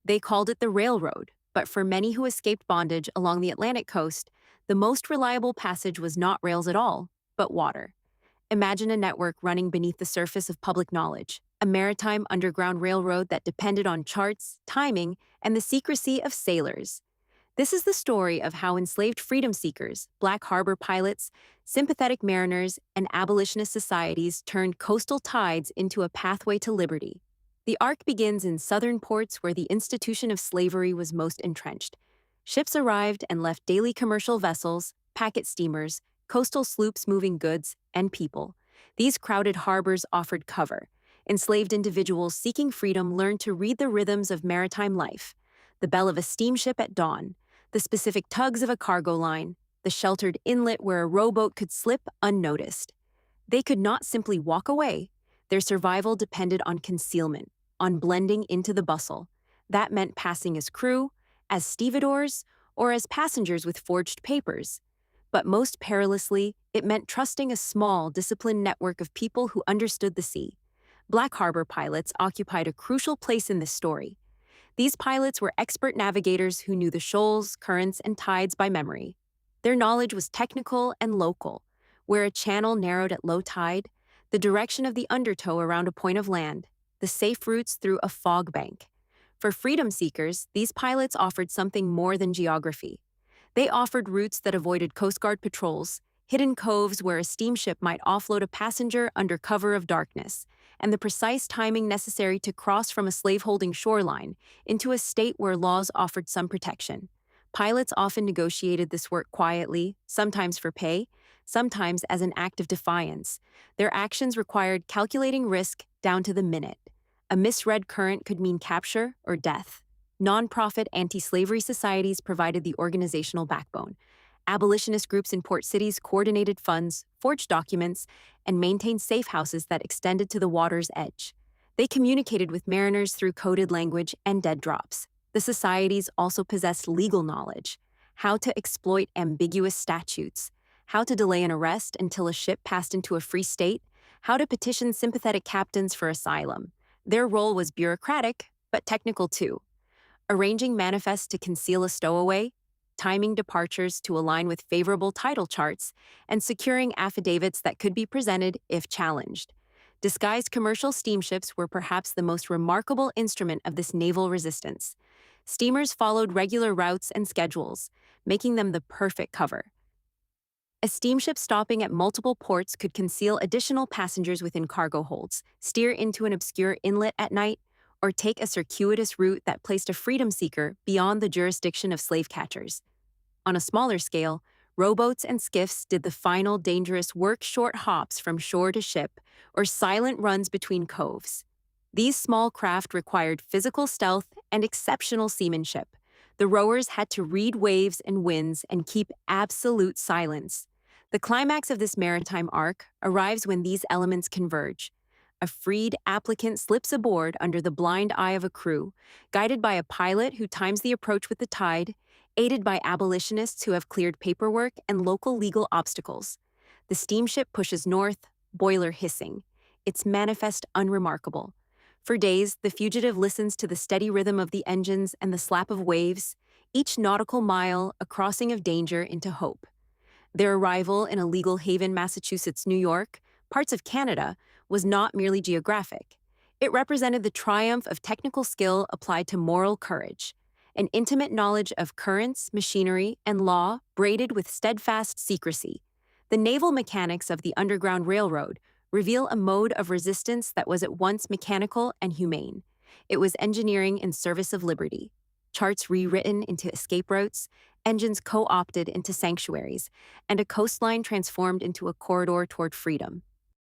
They called it the railroad, but for many who escaped bondage along the Atlantic coast, the most reliable passage was not rails at all, but water. Imagine a network running beneath the surface of public knowledge, a maritime underground railroad that depended on charts, timing, and the secrecy of sailors. This is the story of how enslaved freedom seekers, Black Harbor pilots, sympathetic mariners, and abolitionist societies turned coastal tides into a pathway to liberty. The arc begins in southern ports where the institution of slavery was most entrenched. Ships arrived and left daily commercial vessels, packet steamers, coastal sloops moving goods, and people. These crowded harbors offered cover. Enslaved individuals seeking freedom learned to read the rhythms of maritime life: the bell of a steamship at dawn, the specific tugs of a cargo line, the sheltered inlet where a rowboat could slip unnoticed. They could not simply walk away. Their survival depended on concealment, on blending into the bustle. That meant passing as crew, as stevedores, or as passengers with forged papers. But most perilously, it meant trusting a small, disciplined network of people who understood the sea. Black Harbor pilots occupied a crucial place in this story. These pilots were expert navigators who knew the shoals, currents, and tides by memory. Their knowledge was technical and local. Where a channel narrowed at low tide, the direction of the undertow around a point of land, the safe routes through a fog bank. For freedom seekers, these pilots offered something more than geography. They offered routes that avoided Coast Guard patrols, hidden coves where a steamship might offload a passenger under cover of darkness, and the precise timing necessary to cross from a slaveholding shoreline into a state where laws offered some protection. Pilots often negotiated this work quietly, sometimes for pay, sometimes as an act of defiance. Their actions required calculating risk down to the minute. A misread current could mean capture or death. Nonprofit anti-slavery societies provided the organizational backbone. Abolitionist groups in port cities coordinated funds, forged documents, and maintained safe houses that extended to the water's edge. They communicated with mariners through coded language and dead drops. The societies also possessed legal knowledge: how to exploit ambiguous statutes, how to delay an arrest until a ship passed into a free state, how to petition sympathetic captains for asylum. Their role was bureaucratic, but technical too. Arranging manifests to conceal a stowaway, timing departures to align with favorable title charts, and securing affidavits that could be presented if challenged. Disguised commercial steamships were perhaps the most remarkable instrument of this naval resistance. Steamers followed regular routes and schedules, making them the perfect cover. A steamship stopping at multiple ports could conceal additional passengers within cargo holds, steer into an obscure inlet at night, or take a circuitous route that placed a freedom seeker beyond the jurisdiction of slave catchers. On a smaller scale, rowboats and skiffs did the final dangerous work: short hops from shore to ship, or silent runs between coves. These small craft required physical stealth and exceptional seamanship. The rowers had to read waves and winds and keep absolute silence. The climax of this maritime arc arrives when these elements converge. A freed applicant slips aboard under the blind eye of a crew, guided by a pilot who times the approach with the tide, aided by abolitionists who have cleared paperwork and local legal obstacles. The steamship pushes north, boiler hissing, its manifest unremarkable. For days, the fugitive listens to the steady rhythm of the engines and the slap of waves, each nautical mile a crossing of danger into hope. Their arrival in a legal haven, Massachusetts, New York, parts of Canada, was not merely geographic. It represented the triumph of technical skill applied to moral courage, an intimate knowledge of currents, machinery, and law braided with steadfast secrecy. The naval mechanics of the Underground Railroad reveal a mode of resistance that was at once mechanical and humane. It was engineering in service of liberty. Charts rewritten into escape routes, engines co-opted into sanctuaries, and a coastline transformed into a corridor toward freedom.